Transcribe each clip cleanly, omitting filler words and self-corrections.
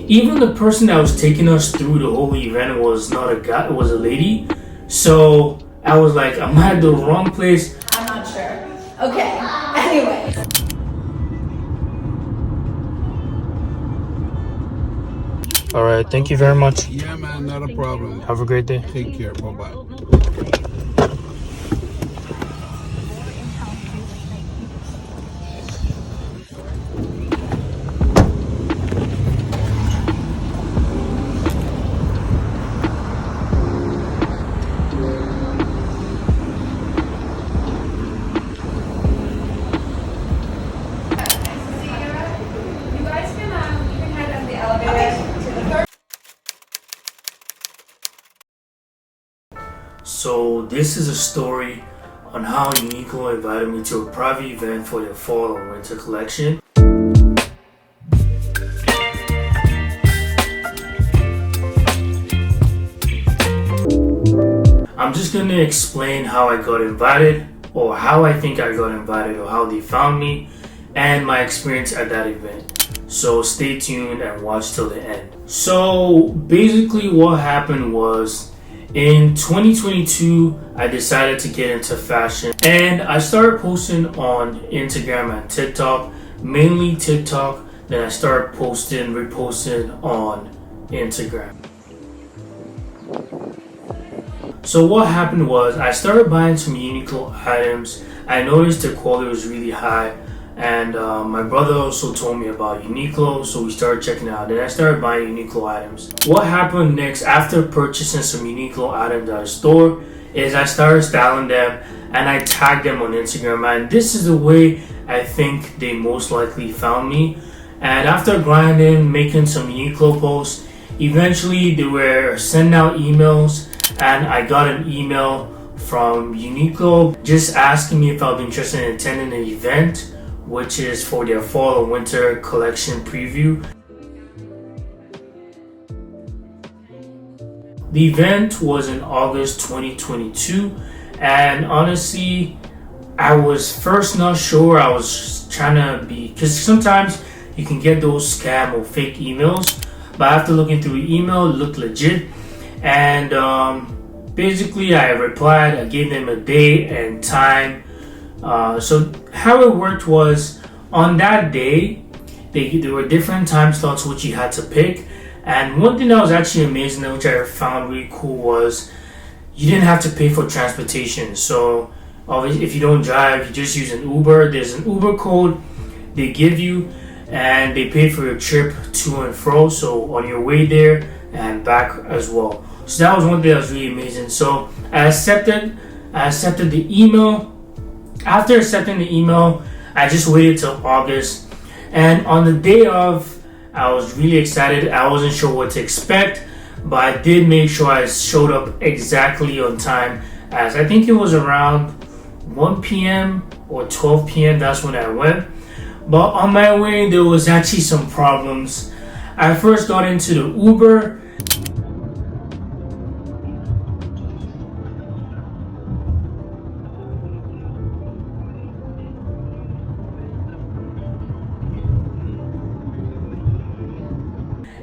even the person that was taking us through the whole event was not a guy, it was a lady. So I was like, am I at the wrong place? I'm not sure. Okay, anyway. All right, thank you very much. Yeah, man, not a problem. Have a great day. Take care. Bye-bye. So this is a story on how Uniqlo invited me to a private event for their fall and winter collection. I'm just going to explain how I got invited, or how I think I got invited, or how they found me, and my experience at that event. So stay tuned and watch till the end. So basically what happened was, in 2022, I decided to get into fashion, and I started posting on Instagram and TikTok, mainly TikTok. Then I started reposting on Instagram. So what happened was, I started buying some Uniqlo items. I noticed the quality was really high, and my brother also told me about Uniqlo, so we started checking it out. Then I started buying Uniqlo items. What happened next after purchasing some Uniqlo items at a store is I started styling them and I tagged them on Instagram, and this is the way I think they most likely found me. And after grinding, making some Uniqlo posts, eventually they were sending out emails, and I got an email from Uniqlo just asking me if I'd be interested in attending an event, which is for their fall and winter collection preview. The event was in August 2022, and honestly, I was first not sure. I was trying to be, because sometimes you can get those scam or fake emails, but after looking through the email, it looked legit. And basically I replied, I gave them a date and time. So how it worked was, on that day, there were different time slots which you had to pick. And one thing that was actually amazing, which I found really cool, was you didn't have to pay for transportation. So obviously, if you don't drive, you just use an Uber. There's an Uber code they give you, and they pay for your trip to and fro, so on your way there and back as well. So that was one thing that was really amazing. So I accepted the email. After accepting the email, I just waited till August, and on the day of, I was really excited. I wasn't sure what to expect, but I did make sure I showed up exactly on time, as I think it was around 1 p.m. or 12 p.m. That's when I went. But on my way, there was actually some problems. I first got into the Uber.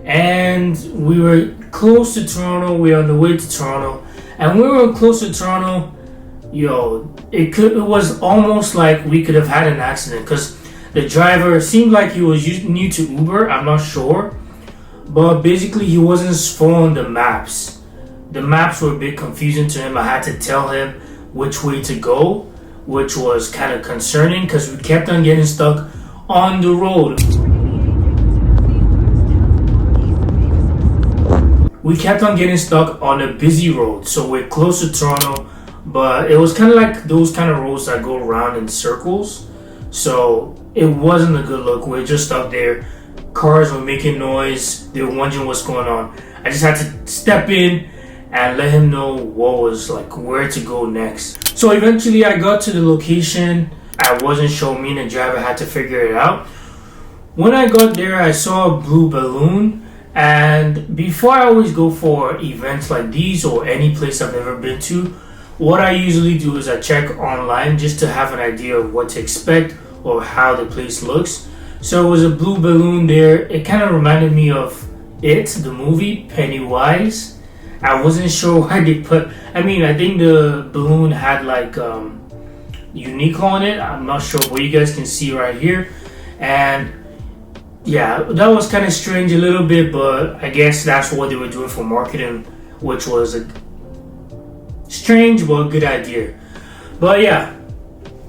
And we were close to Toronto. We were on the way to Toronto, and we were close to Toronto. It was almost like we could have had an accident, because the driver seemed like he was new to Uber. I'm not sure, but basically he wasn't following the maps. The maps were a bit confusing to him. I had to tell him which way to go, which was kind of concerning, because we kept on getting stuck on the road. We kept on getting stuck on a busy road, so we're close to Toronto, but it was kind of like those kind of roads that go around in circles, so it wasn't a good look. We're just stuck there. Cars were making noise. They were wondering what's going on. I just had to step in and let him know what was, like, where to go next. So eventually I got to the location. I wasn't sure. Me and the driver had to figure it out. When I got there, I saw a blue balloon. And before I always go for events like these, or any place I've never been to, what I usually do is I check online just to have an idea of what to expect or how the place looks. So it was a blue balloon there. It kind of reminded me of the movie Pennywise. I wasn't sure why they put. I mean, I think the balloon had like Uniqlo on it. I'm not sure, but you guys can see right here. And yeah, that was kind of strange a little bit, but I guess that's what they were doing for marketing, which was a strange but a good idea. But yeah,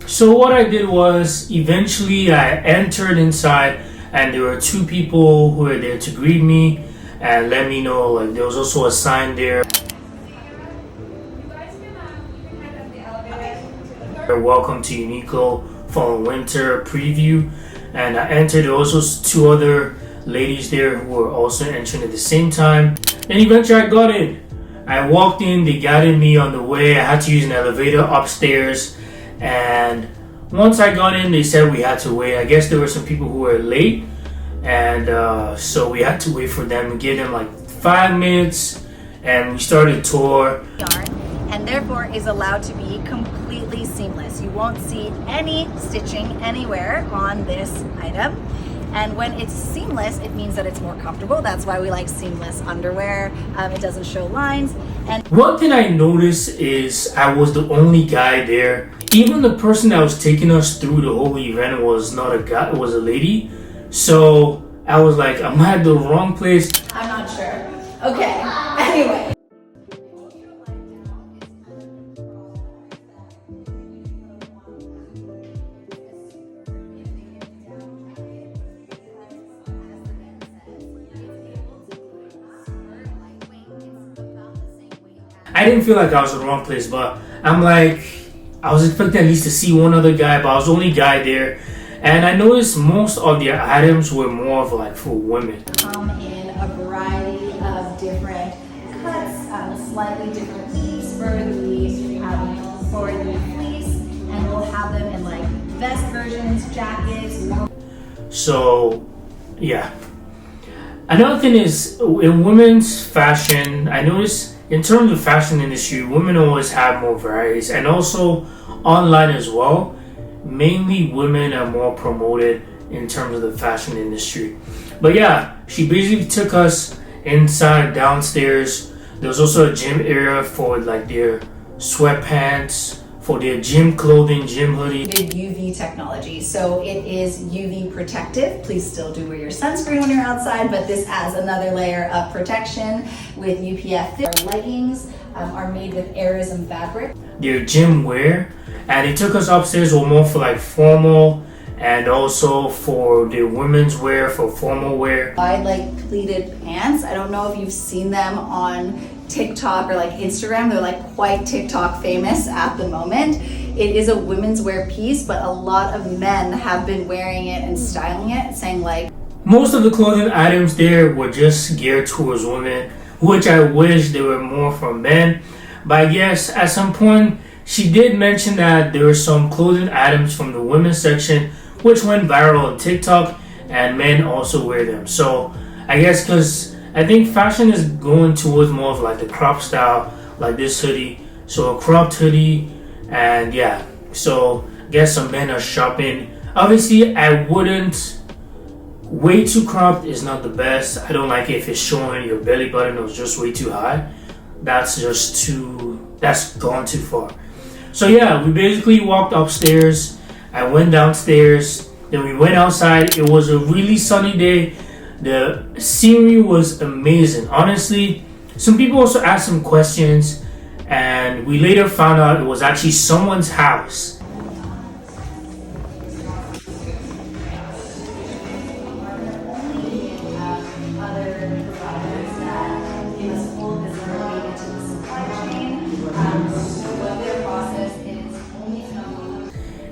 so what I did was eventually I entered inside, and there were two people who were there to greet me and let me know, like, there was also a sign there, welcome to Uniqlo fall and winter preview. And I entered. There were also two other ladies there who were also entering at the same time. And eventually I got in. I walked in, they guided me on the way. I had to use an elevator upstairs, and once I got in, they said we had to wait. I guess there were some people who were late, and so we had to wait for them. We gave them like 5 minutes, and we started a tour. And therefore is allowed to be completely seamless. You won't see any stitching anywhere on this item. And when it's seamless, it means that it's more comfortable. That's why we like seamless underwear. It doesn't show lines. And one thing I noticed is I was the only guy there. Even the person that was taking us through the whole event was not a guy, it was a lady. So I was like, am I at the wrong place? I'm not sure. Okay, anyway. I didn't feel like I was in the wrong place, but I'm like, I was expecting at least to see one other guy, but I was the only guy there. And I noticed most of their items were more of like for women. Come in a variety of different cuts, slightly different sleeves for the fleece, and we'll have them in like vest versions, jackets. So, yeah. Another thing is, in women's fashion, I noticed in terms of fashion industry, women always have more varieties, and also online as well. Mainly women are more promoted in terms of the fashion industry. But yeah, she basically took us inside, downstairs. There was also a gym area for like their sweatpants, for their gym clothing, gym hoodie. UV technology, so it is UV protective. Please still do wear your sunscreen when you're outside, but this adds another layer of protection with UPF. Our leggings are made with aerism fabric. Their gym wear, and they took us upstairs or more for like formal, and also for their women's wear, for formal wear. Wide like pleated pants. I don't know if you've seen them on TikTok or like Instagram. They're like quite TikTok famous at the moment. It is a women's wear piece, but a lot of men have been wearing it and styling it, saying like, most of the clothing items there were just geared towards women, which I wish they were more for men. But I guess at some point she did mention that there were some clothing items from the women's section which went viral on TikTok, and men also wear them. So I guess because I think fashion is going towards more of like the crop style, like this hoodie. So a cropped hoodie, and yeah. So I guess some men are shopping. Obviously, I wouldn't. Way too cropped is not the best. I don't like it if it's showing your belly button or it's just way too high. That's gone too far. So yeah, we basically walked upstairs. I went downstairs. Then we went outside. It was a really sunny day. The scenery was amazing. Honestly, some people also asked some questions, and we later found out it was actually someone's house.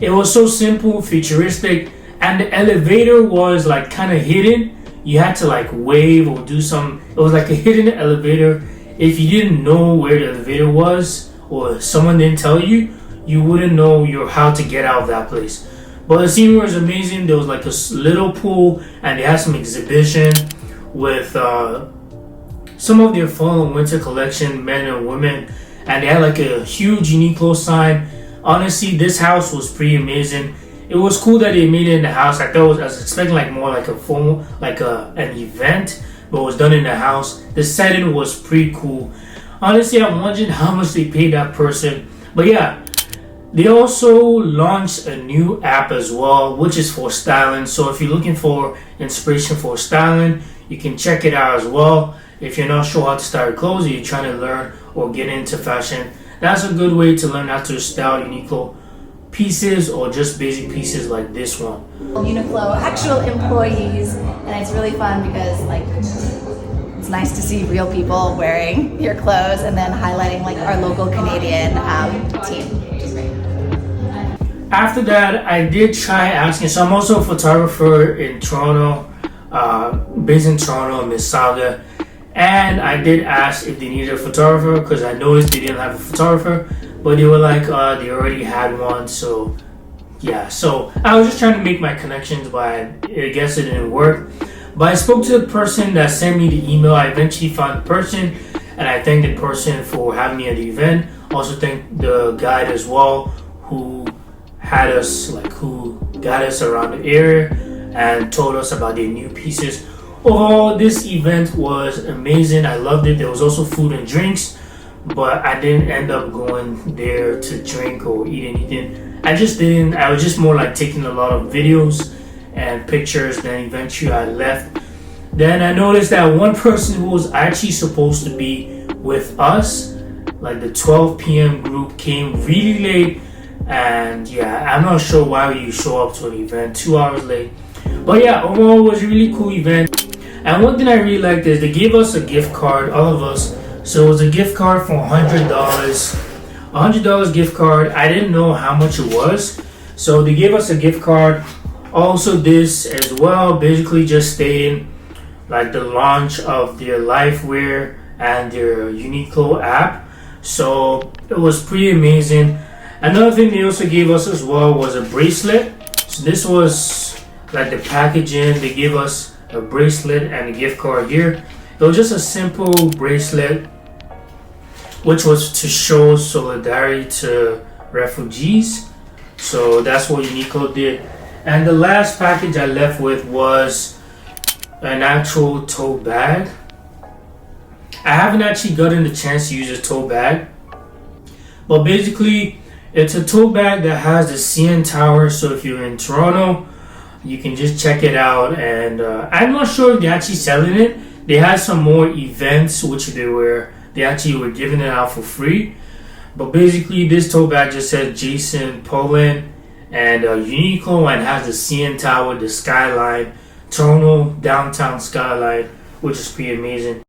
It was so simple, futuristic, and the elevator was like kind of hidden. You had to like wave or do some. It was like a hidden elevator. If you didn't know where the elevator was, or someone didn't tell you, you wouldn't know how to get out of that place. But the scenery was amazing. There was like a little pool, and they had some exhibition with some of their fall and winter collection, men and women, and they had like a huge Uniqlo sign. Honestly, this house was pretty amazing. It was cool that they made it in the house. I was expecting like more like a formal, like an event, but it was done in the house. The setting was pretty cool. Honestly, I'm wondering how much they paid that person. But yeah, they also launched a new app as well, which is for styling. So if you're looking for inspiration for styling, you can check it out as well. If you're not sure how to style clothes, or you're trying to learn or get into fashion, that's a good way to learn how to style Uniqlo pieces or just basic pieces like this one. Uniqlo actual employees, and it's really fun because like it's nice to see real people wearing your clothes and then highlighting like our local Canadian team, which is great. After that, I did try asking. So I'm also a photographer in Toronto, based in Toronto, Mississauga, and I did ask if they needed a photographer because I noticed they didn't have a photographer, but they were like they already had one. So yeah, so I was just trying to make my connections, but I guess it didn't work. But I spoke to the person that sent me the email. I eventually found the person, and I thanked the person for having me at the event. Also thank the guide as well who had us, like, who got us around the area and told us about their new pieces. Overall, this event was amazing. I loved it. There was also food and drinks, but I didn't end up going there to drink or eat anything. I was just more like taking a lot of videos and pictures. Then eventually I left. Then I noticed that one person who was actually supposed to be with us, like the 12 p.m. group, came really late. And yeah, I'm not sure why you show up to an event 2 hours late. But yeah, overall it was a really cool event. And one thing I really liked is they gave us a gift card, all of us. So it was a gift card for $100. $100 gift card. I didn't know how much it was. So they gave us a gift card. Also this as well, basically just stating like the launch of their LifeWear and their Uniqlo app. So it was pretty amazing. Another thing they also gave us as well was a bracelet. So this was like the packaging. They gave us a bracelet and a gift card here. It was just a simple bracelet, which was to show solidarity to refugees. So that's what Uniqlo did. And the last package I left with was an actual tote bag. I haven't actually gotten the chance to use a tote bag, but basically it's a tote bag that has the CN Tower. So if you're in Toronto, you can just check it out. And I'm not sure if they're actually selling it. They had some more events which they actually were giving it out for free. But basically this tote bag just says Jason Poland and Uniqlo, and has the CN Tower, the skyline, Toronto downtown skyline, which is pretty amazing.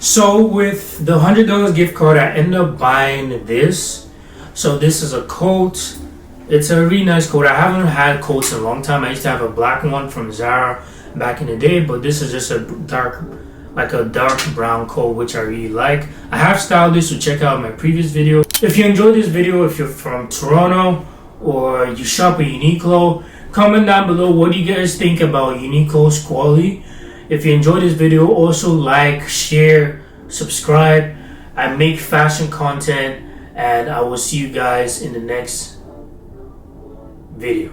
So with the $100 gift card, I ended up buying this. So this is a coat. It's a really nice coat. I haven't had coats in a long time. I used to have a black one from Zara back in the day, but this is just a dark brown coat, which I really like. I have styled this, so check out my previous video. If you enjoyed this video, if you're from Toronto or you shop at Uniqlo, comment down below what do you guys think about Uniqlo's quality. If you enjoyed this video, also like, share, subscribe. I make fashion content, and I will see you guys in the next video.